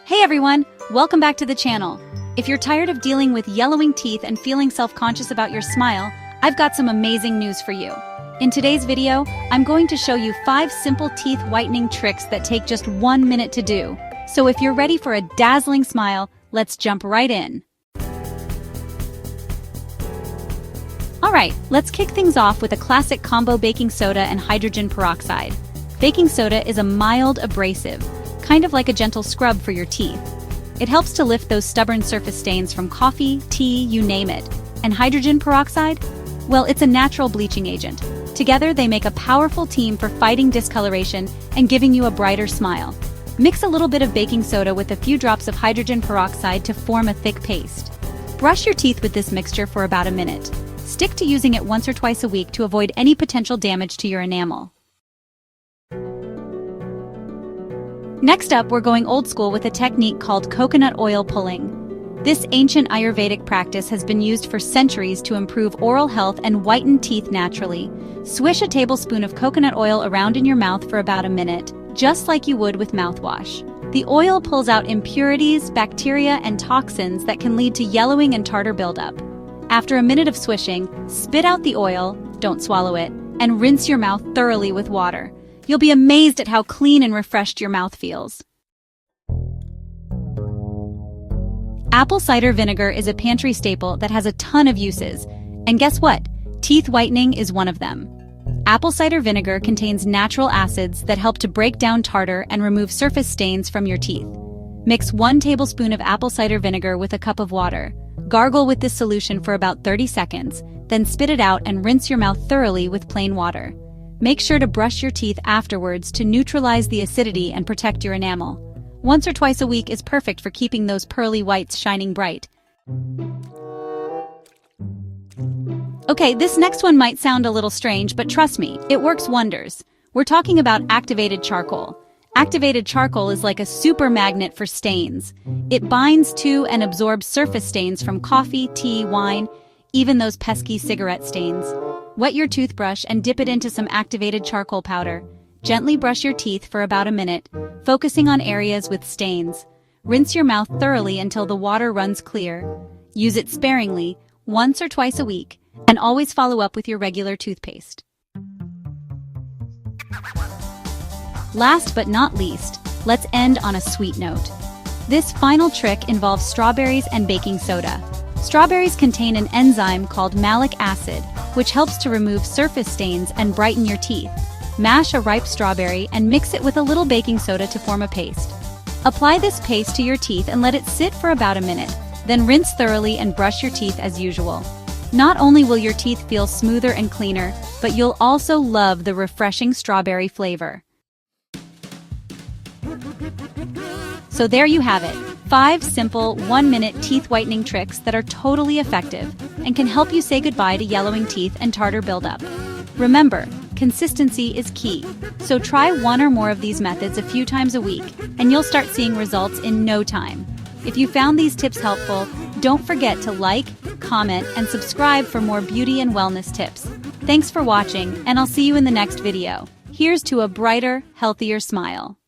Hey everyone, welcome back to the channel. If you're tired of dealing with yellowing teeth and feeling self-conscious about your smile, I've got some amazing news for you. In today's video, I'm going to show you 5 simple teeth whitening tricks that take just 1 minute to do. So if you're ready for a dazzling smile, let's jump right in. Alright, let's kick things off with a classic combo: baking soda and hydrogen peroxide. Baking soda is a mild abrasive, kind of like a gentle scrub for your teeth. It helps to lift those stubborn surface stains from coffee, tea, you name it. And hydrogen peroxide? Well, it's a natural bleaching agent. Together, they make a powerful team for fighting discoloration and giving you a brighter smile. Mix a little bit of baking soda with a few drops of hydrogen peroxide to form a thick paste. Brush your teeth with this mixture for about a minute. Stick to using it once or twice a week to avoid any potential damage to your enamel. Next up, we're going old school with a technique called coconut oil pulling. This ancient Ayurvedic practice has been used for centuries to improve oral health and whiten teeth naturally. Swish a tablespoon of coconut oil around in your mouth for about a minute, just like you would with mouthwash. The oil pulls out impurities, bacteria, and toxins that can lead to yellowing and tartar buildup. After a minute of swishing, spit out the oil, don't swallow it, and rinse your mouth thoroughly with water. You'll be amazed at how clean and refreshed your mouth feels. Apple cider vinegar is a pantry staple that has a ton of uses. And guess what? Teeth whitening is one of them. Apple cider vinegar contains natural acids that help to break down tartar and remove surface stains from your teeth. Mix 1 tablespoon of apple cider vinegar with a cup of water. Gargle with this solution for about 30 seconds, then spit it out and rinse your mouth thoroughly with plain water. Make sure to brush your teeth afterwards to neutralize the acidity and protect your enamel. Once or twice a week is perfect for keeping those pearly whites shining bright. Okay, this next one might sound a little strange, but trust me, it works wonders. We're talking about activated charcoal. Activated charcoal is like a super magnet for stains. It binds to and absorbs surface stains from coffee, tea, wine, even those pesky cigarette stains. Wet your toothbrush and dip it into some activated charcoal powder. Gently brush your teeth for about a minute, focusing on areas with stains. Rinse your mouth thoroughly until the water runs clear. Use it sparingly, once or twice a week, and always follow up with your regular toothpaste. Last but not least, let's end on a sweet note. This final trick involves strawberries and baking soda. Strawberries contain an enzyme called malic acid, which helps to remove surface stains and brighten your teeth. Mash a ripe strawberry and mix it with a little baking soda to form a paste. Apply this paste to your teeth and let it sit for about a minute, then rinse thoroughly and brush your teeth as usual. Not only will your teeth feel smoother and cleaner, but you'll also love the refreshing strawberry flavor. So there you have it, 5 simple 1-minute teeth whitening tricks that are totally effective and can help you say goodbye to yellowing teeth and tartar buildup. Remember, consistency is key, so try 1 or more of these methods a few times a week and you'll start seeing results in no time. If you found these tips helpful, don't forget to like, comment, and subscribe for more beauty and wellness tips. Thanks for watching, and I'll see you in the next video. Here's to a brighter, healthier smile.